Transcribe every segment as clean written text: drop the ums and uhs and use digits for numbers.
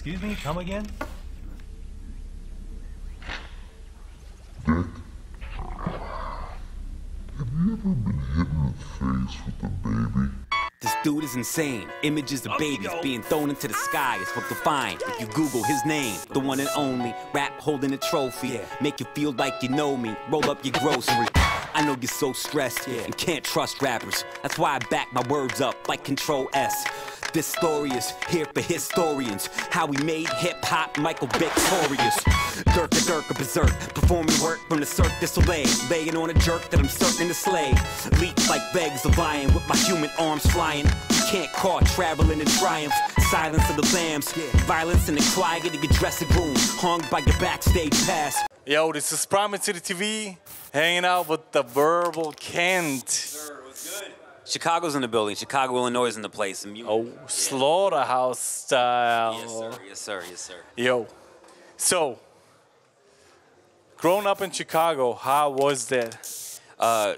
Excuse me, come again? Dick, have you ever been hit in the face with a baby? This dude is insane. Images of babies being thrown into the sky is what you'll find if you Google his name. The one and only, rap holding a trophy. Make you feel like you know me, roll up your grocery. I know you're so stressed and can't trust rappers. That's why I back my words up like Control S. This story is here for historians. How we made hip-hop Michael victorious. Dirk berserk, performing work from the Cirque du Soleil. Laying on a jerk that I'm certain to slay. Leap like legs of lion with my human arms flying. You can't call traveling in triumph. Silence of the lambs, violence in the quiet of your dressing room. Hung by your backstage pass. Yo, this is Primate City TV, hanging out with the Verbal Kent. Sir, what's good? Chicago's in the building. Chicago, Illinois is in the place. Oh, slaughterhouse style. Yes, sir. Yes, sir. Yes, sir. Yo, so, growing up in Chicago, how was that? I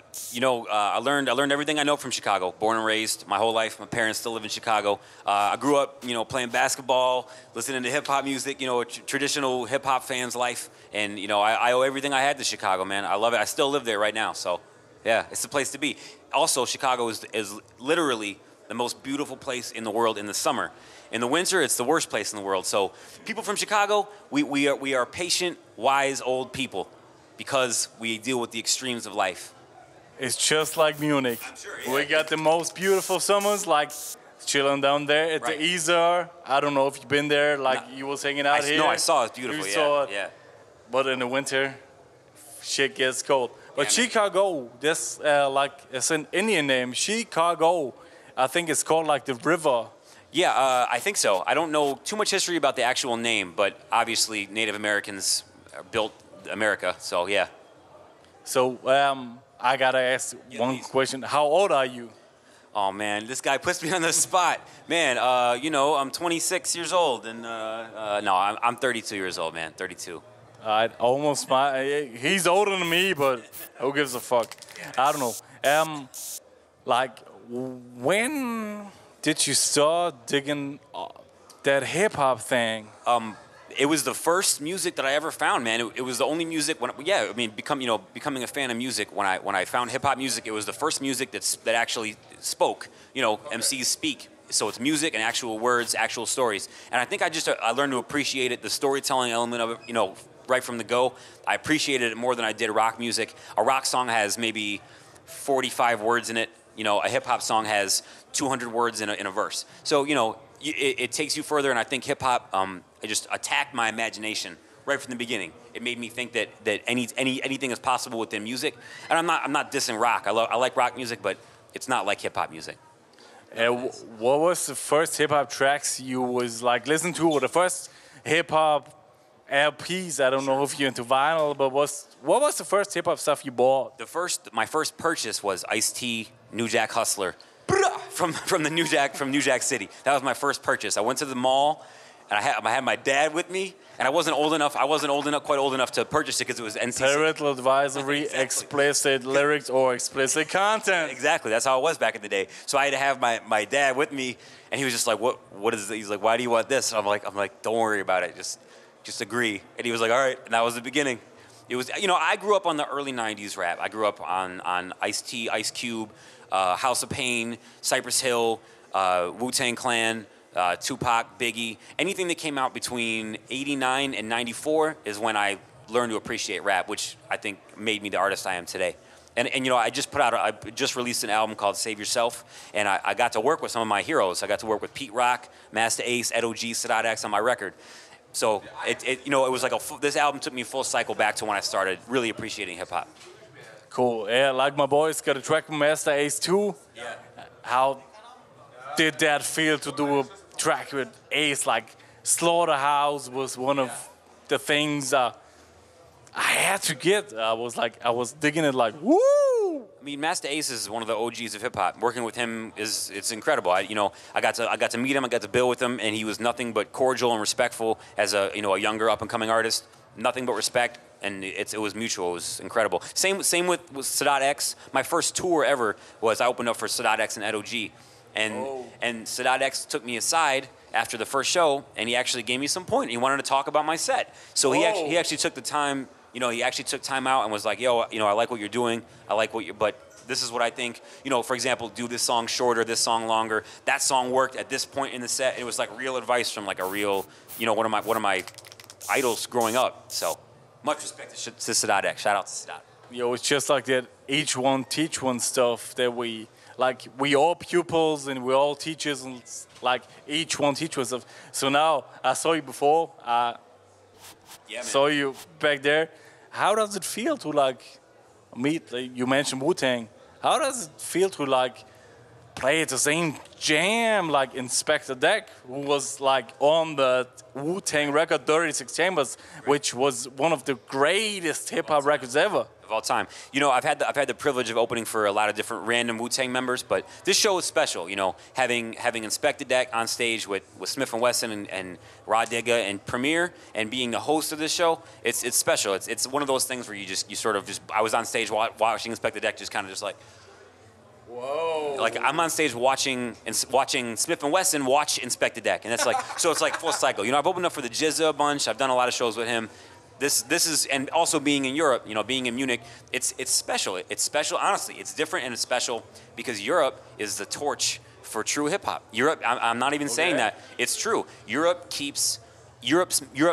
learned everything I know from Chicago. Born and raised my whole life. My parents still live in Chicago. I grew up, playing basketball, listening to hip hop music. A traditional hip hop fan's life. And I owe everything I had to Chicago, man. I love it. I still live there right now. So, yeah, it's the place to be. Also, Chicago is literally the most beautiful place in the world in the summer. In the winter, it's the worst place in the world. So, people from Chicago, we are patient, wise, old people. Because we deal with the extremes of life. It's just like Munich. Sure, yeah. We got the most beautiful summers, like chilling down there at the Isar. I don't know if you've been there, you was hanging out here. No, I saw it. It's beautiful, saw it. Yeah. But in the winter, shit gets cold. But Chicago, that's it's an Indian name, Chicago. I think it's called like the river. Yeah, I think so. I don't know too much history about the actual name, but obviously Native Americans built America, so yeah. So I gotta ask one question. How old are you? Oh man, this guy puts me on the spot. Man, I'm 26 years old, and no, I'm 32 years old, man. 32. Almost he's older than me, but who gives a fuck? I don't know. When did you start digging that hip hop thing? It was the first music that I ever found, man. It was the only music becoming a fan of music. When I found hip hop music, it was the first music that actually spoke. MCs speak, so it's music and actual words, actual stories. And I think I learned to appreciate it, the storytelling element of it. Right from the go, I appreciated it more than I did rock music. A rock song has maybe 45 words in it. A hip hop song has 200 words in a verse. So it takes you further, and I think hip hop it just attacked my imagination right from the beginning. It made me think that anything is possible within music. And I'm not dissing rock. I like rock music, but it's not like hip hop music. What was the first hip hop tracks you was listening to, or the first hip hop LPs? I don't know if you're into vinyl, but what was the first hip hop stuff you bought? My first purchase was Ice-T, New Jack Hustler. From New Jack City. That was my first purchase. I went to the mall, and I had my dad with me, and I wasn't quite old enough to purchase it because it was NC. Parental advisory, exactly. Explicit lyrics or explicit content. Exactly, that's how it was back in the day. So I had to have my dad with me, and he was just like, "What is this?" He's like, "Why do you want this?" And I'm like, "Don't worry about it. Just agree." And he was like, "All right." And that was the beginning. It was, I grew up on the early '90s rap. I grew up on Ice-T, Ice Cube. House of Pain, Cypress Hill, Wu-Tang Clan, Tupac, Biggie. Anything that came out between '89 and '94 is when I learned to appreciate rap, which I think made me the artist I am today. And I just released an album called Save Yourself, and I got to work with some of my heroes. I got to work with Pete Rock, Masta Ace, Ed O.G., Sadat X on my record. So it was like this album took me full cycle back to when I started really appreciating hip hop. Cool. Yeah, like my boys got a track with Masta Ace too. Yeah. How did that feel to do a track with Ace? Slaughterhouse was one of the things I had to get. I was digging it woo! I mean, Masta Ace is one of the OGs of hip hop. Working with him it's incredible. I got to meet him. I got to build with him, and he was nothing but cordial and respectful as a younger up and coming artist. Nothing but respect. And it was mutual. It was incredible. Same with Sadat X. My first tour ever was I opened up for Sadat X and Ed O.G. And Sadat X took me aside after the first show, and he actually gave me some point. He wanted to talk about my set. So he actually took the time, he actually took time out and was like, yo, I like what you're doing. I like what but this is what I think, for example, do this song shorter, this song longer. That song worked at this point in the set. It was like real advice from like a real, one of my idols growing up. So much respect to Sadat. Shout out to Sadat. It's just like that. Each one teach one stuff that we all pupils and we all teachers, and like each one teach one stuff. So now I saw you before. Saw you back there. How does it feel to like meet? Like you mentioned Wu-Tang. How does it feel to like play at the same jam like Inspector Deck, who was like on the Wu-Tang record 36 Chambers, which was one of the greatest hip hop records ever of all time. I've had the privilege of opening for a lot of different random Wu-Tang members, but this show is special. Having Inspector Deck on stage with Smif-n-Wessun and Rah Digga and Premier, and being the host of this show, it's special. It's one of those things where you sort of just. I was on stage watching Inspector Deck, just kind of just like. Whoa! Like I'm on stage watching Smif-n-Wessun watch Inspector Deck, and that's like so it's like full cycle. I've opened up for the Jizza a bunch. I've done a lot of shows with him. This is, and also being in Europe, being in Munich, it's special. It's special. Honestly, it's different and it's special because Europe is the torch for true hip hop. Europe, I'm not even saying that. It's true. Europe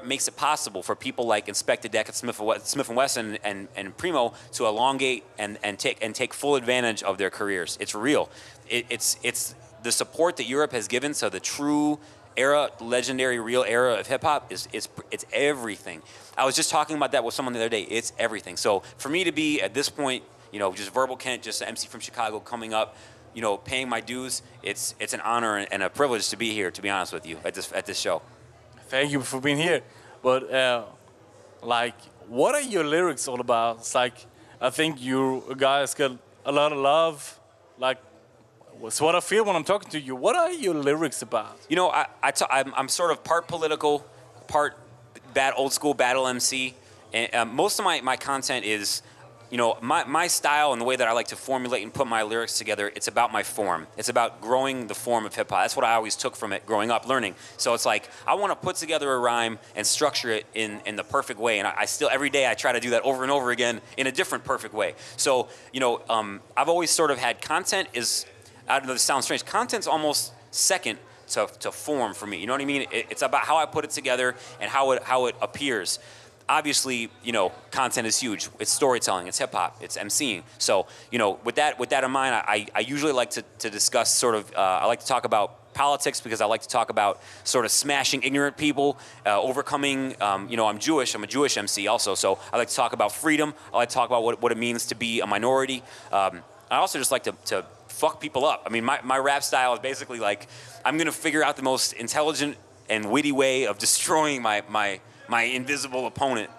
makes it possible for people like Inspector Deck and Smif-n-Wessun and Primo to elongate and take full advantage of their careers. It's real. It's the support that Europe has given to the true era, legendary, real era of hip hop it's everything. I was just talking about that with someone the other day. It's everything. So for me to be at this point, just Verbal Kent, just an MC from Chicago coming up, paying my dues, it's an honor and a privilege to be here. To be honest with you, at this show. Thank you for being here. But what are your lyrics all about? It's like, I think you guys got a lot of love. Like, it's what I feel when I'm talking to you. What are your lyrics about? I'm sort of part political, part old school battle MC. And most of my content is, my style and the way that I like to formulate and put my lyrics together, it's about my form. It's about growing the form of hip hop. That's what I always took from it growing up, learning. So it's like, I want to put together a rhyme and structure it in the perfect way. And I still, every day I try to do that over and over again in a different perfect way. So, I've always sort of had content is, I don't know, this sounds strange. Content's almost second to form for me. You know what I mean? It's about how I put it together and how it appears. Obviously, content is huge. It's storytelling, it's hip hop, it's MCing. So, with that in mind, I usually like to discuss sort of, I like to talk about politics because I like to talk about sort of smashing ignorant people, overcoming, I'm Jewish, I'm a Jewish MC also, so I like to talk about freedom, I like to talk about what it means to be a minority. I also just like to fuck people up. I mean, my rap style is basically like, I'm gonna figure out the most intelligent and witty way of destroying my invisible opponent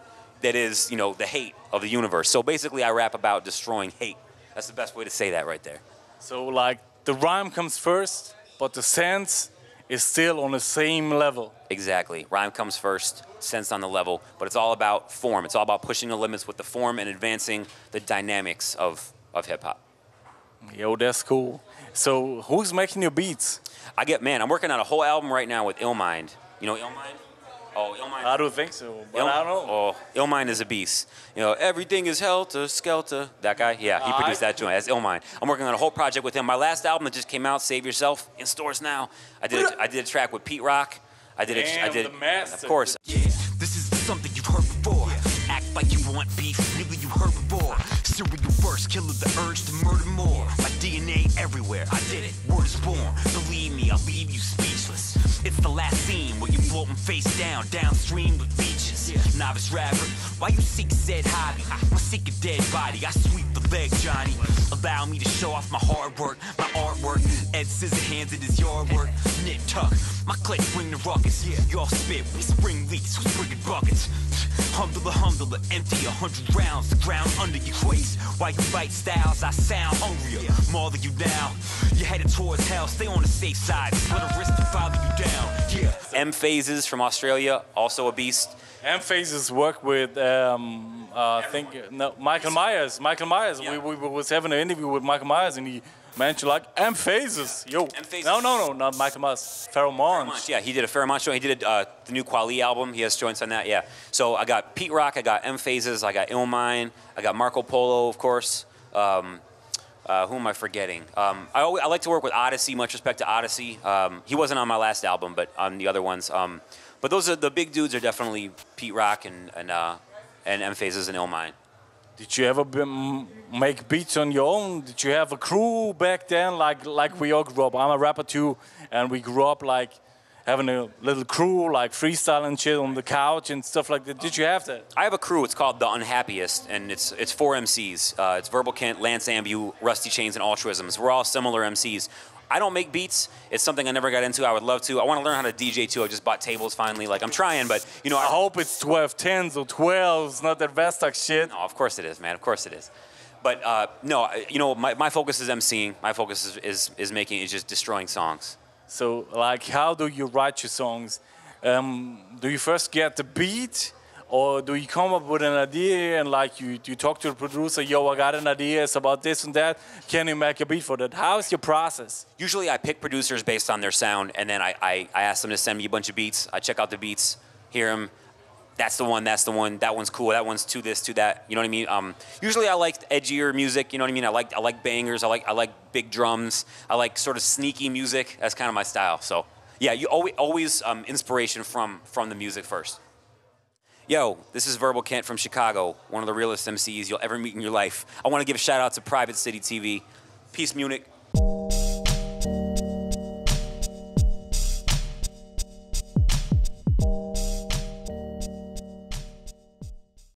that is, the hate of the universe. So basically I rap about destroying hate. That's the best way to say that right there. So like the rhyme comes first, but the sense is still on the same level. Exactly. Rhyme comes first, sense on the level, but it's all about form. It's all about pushing the limits with the form and advancing the dynamics of hip hop. Yo, that's cool. So who's making your beats? I'm working on a whole album right now with Illmind. You know Illmind? Oh, Illmind. I don't think so, but I don't know. Oh, Illmind is a beast. Everything is helter skelter. That guy? Yeah, he produced that joint. That's Illmind. I'm working on a whole project with him. My last album that just came out, Save Yourself, in stores now. I did a track with Pete Rock. I did the master. Of course. Yeah, this is something you've heard before. Act like you want beef, nigga, you heard before. Serial burst, killer, the urge to murder more. My DNA everywhere, I did it, word is born. Believe me, I'll leave you speechless. It's the last scene where you're floating face downstream with beaches. Novice rapper, why you seek said hobby? I seek a dead body, I sweep the leg, Johnny. Allow me to show off my hard work, my artwork. Ed Scissorhands, it is your work. Knit tuck, my clique bring the ruckus. Y'all spit, we spring leaks, who's bringing buckets? Humdler, empty 100 rounds, the ground under your waist. While you write styles, I sound hungrier, more than you now. You're headed towards hell, stay on the safe side. Split a wrist to follow you down, yeah. M-Phazes from Australia, also a beast. M-Phazes work with I think no, Michael Myers. Michael Myers. Yeah. We was having an interview with Michael Myers, and he mentioned like M-Phazes. Yo. M-Phazes. No, not Michael Myers. Pheromones. Yeah, he did a Pheromone show. He did the new Quali album. He has joints on that. Yeah. So I got Pete Rock. I got M-Phazes. I got Illmind. I got Marco Polo, of course. Who am I forgetting? I like to work with Odyssey. Much respect to Odyssey. He wasn't on my last album, but on the other ones. But those are the big dudes. Are definitely Pete Rock and M-Phazes and Illmind. Did you ever make beats on your own? Did you have a crew back then, like we all grew up? I'm a rapper too, and we grew up like having a little crew, like freestyling shit on the couch and stuff like that. Did you have that? I have a crew. It's called The Unhappiest, and it's 4 MCs. It's Verbal Kent, Lance Ambu, Rusty Chains, and Altruisms. We're all similar MCs. I don't make beats. It's something I never got into. I would love to. I want to learn how to DJ too. I just bought tables finally. Like I'm trying, but you know. I hope it's 12 10s or 12s, not that Vestak shit. No, of course it is, man. Of course it is. But no, you know, my focus is MCing. My focus is making, is just destroying songs. So, like, how do you write your songs? Do you first get the beat, or do you come up with an idea and like you talk to the producer, yo, I got an idea, it's about this and that, can you make a beat for that? How's your process? Usually I pick producers based on their sound, and then I ask them to send me a bunch of beats. I check out the beats, hear them. That's the one, that one's cool, that one's to this, to that, you know what I mean? Usually I like edgier music, you know what I mean? I like bangers, I like big drums, I like sort of sneaky music. That's kind of my style. So yeah, you always inspiration from the music first. Yo, this is Verbal Kent from Chicago, one of the realest MCs you'll ever meet in your life. I want to give a shout out to Private City TV. Peace, Munich.